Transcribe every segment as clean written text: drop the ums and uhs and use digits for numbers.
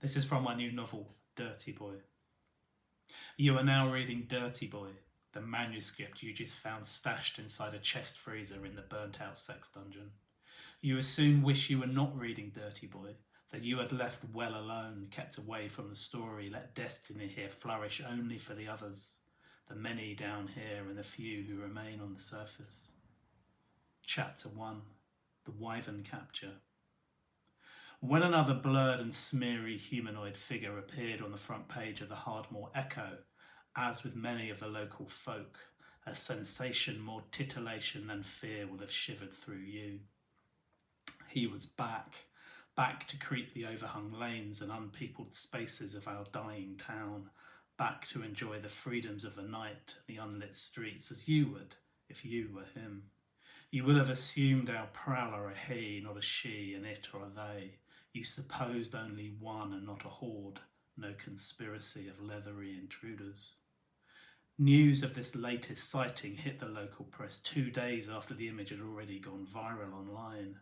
This is from my new novel, Dirty Boy. You are now reading Dirty Boy, the manuscript you just found stashed inside a chest freezer in the burnt out sex dungeon. You will soon wish you were not reading Dirty Boy, that you had left well alone, kept away from the story, let destiny here flourish only for the others, the many down here and the few who remain on the surface. Chapter 1. The Wyvern Capture. When another blurred and smeary humanoid figure appeared on the front page of the Hardmoor Echo, as with many of the local folk, a sensation more titillation than fear will have shivered through you. He was back to creep the overhung lanes and unpeopled spaces of our dying town, back to enjoy the freedoms of the night and the unlit streets as you would if you were him. You would have assumed our prowler a he, not a she, an it or a they. You supposed only one and not a horde, no conspiracy of leathery intruders. News of this latest sighting hit the local press 2 days after the image had already gone viral online.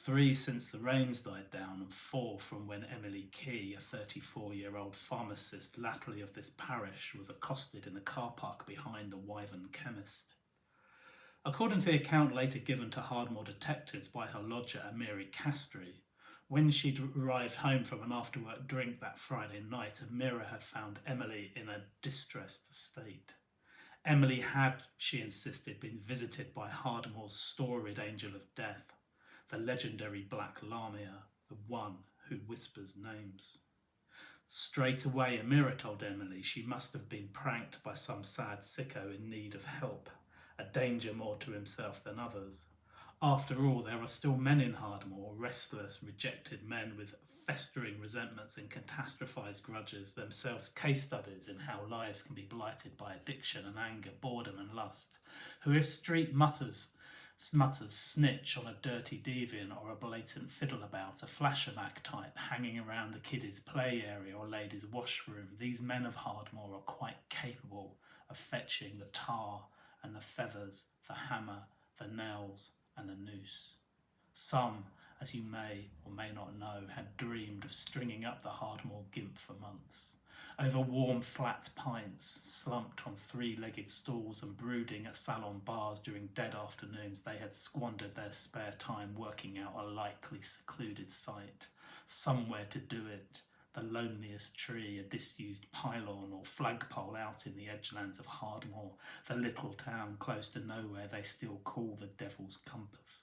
3 since the rains died down, and 4 from when Emily Key, a 34-year-old pharmacist latterly of this parish, was accosted in a car park behind the Wyvern chemist. According to the account later given to Hardmoor detectives by her lodger Amiri Castry, when she'd arrived home from an after-work drink that Friday night, Amira had found Emily in a distressed state. Emily had, she insisted, been visited by Hardmoor's storied angel of death, the legendary Black Lamia, the one who whispers names. Straight away, Amira told Emily she must have been pranked by some sad sicko in need of help, a danger more to himself than others. After all, there are still men in Hardmoor, restless, rejected men with festering resentments and catastrophised grudges, themselves case studies in how lives can be blighted by addiction and anger, boredom and lust, who if street mutters snitch on a dirty deviant or a blatant fiddle-about, a flasher-back type hanging around the kiddies' play area or ladies' washroom, these men of Hardmoor are quite capable of fetching the tar and the feathers, the hammer, the nails, and the noose. Some, as you may or may not know, had dreamed of stringing up the Hardmoor gimp for months. Over warm flat pints, slumped on 3-legged stools and brooding at salon bars during dead afternoons, they had squandered their spare time working out a likely secluded site, somewhere to do it, the loneliest tree, a disused pylon or flagpole out in the edgelands of Hardmoor, the little town close to nowhere they still call the Devil's Compass.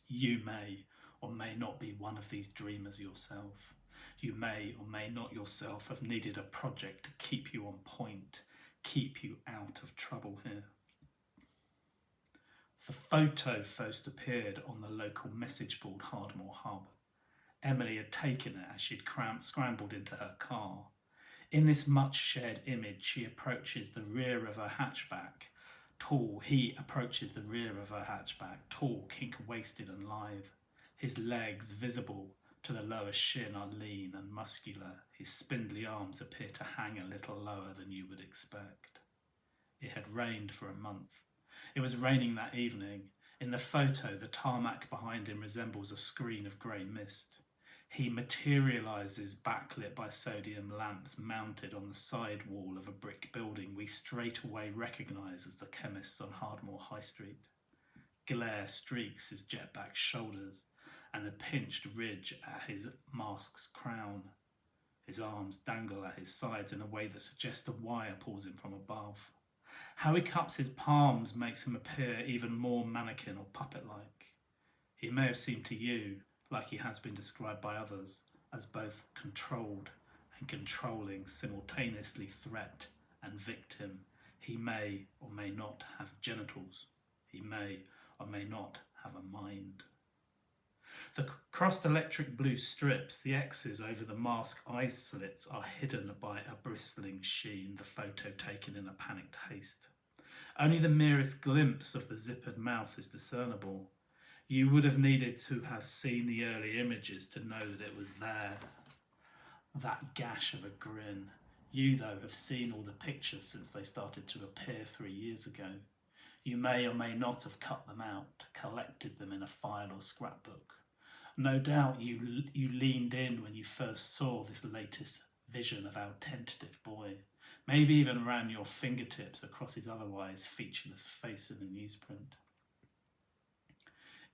You may or may not be one of these dreamers yourself. You may or may not yourself have needed a project to keep you on point, keep you out of trouble here. The photo first appeared on the local message board Hardmoor Hub. Emily had taken it as she'd scrambled into her car. In this much shared image, she approaches the rear of her hatchback. He approaches the rear of her hatchback, tall, kink-waisted and lithe. His legs, visible to the lowest shin, are lean and muscular. His spindly arms appear to hang a little lower than you would expect. It had rained for a month. It was raining that evening. In the photo, the tarmac behind him resembles a screen of grey mist. He materialises backlit by sodium lamps mounted on the side wall of a brick building we straight away recognise as the chemist's on Hardmoor High Street. Glare streaks his jet-back shoulders and the pinched ridge at his mask's crown. His arms dangle at his sides in a way that suggests a wire pulls him from above. How he cups his palms makes him appear even more mannequin or puppet-like. He may have seemed to you, like he has been described by others, as both controlled and controlling, simultaneously threat and victim. He may or may not have genitals. He may or may not have a mind. The crossed electric blue strips, the X's over the mask eye slits, are hidden by a bristling sheen, the photo taken in a panicked haste. Only the merest glimpse of the zippered mouth is discernible. You would have needed to have seen the early images to know that it was there. That gash of a grin. You, though, have seen all the pictures since they started to appear 3 years ago. You may or may not have cut them out, collected them in a file or scrapbook. No doubt you leaned in when you first saw this latest vision of our tentative boy. Maybe even ran your fingertips across his otherwise featureless face in the newsprint.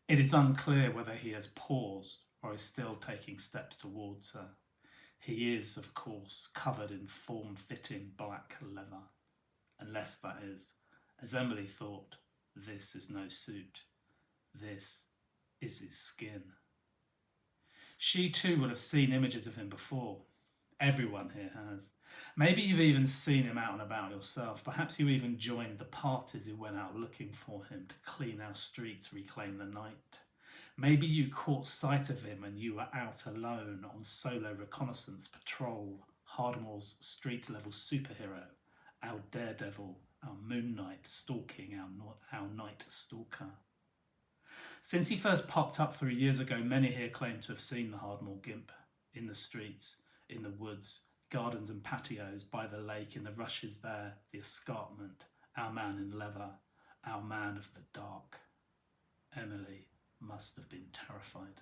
It is unclear whether he has paused or is still taking steps towards her. He is, of course, covered in form-fitting black leather. Unless that is, as Emily thought, this is no suit. This is his skin. She too will have seen images of him before. Everyone here has. Maybe you've even seen him out and about yourself. Perhaps you even joined the parties who went out looking for him to clean our streets, reclaim the night. Maybe you caught sight of him and you were out alone on solo reconnaissance patrol, Hardmore's street-level superhero, our daredevil, our Moon Knight stalking our night stalker. Since he first popped up 3 years ago, many here claim to have seen the Hardmore Gimp in the streets, in the woods, gardens and patios, by the lake, in the rushes there, the escarpment, our man in leather, our man of the dark. Emily must have been terrified.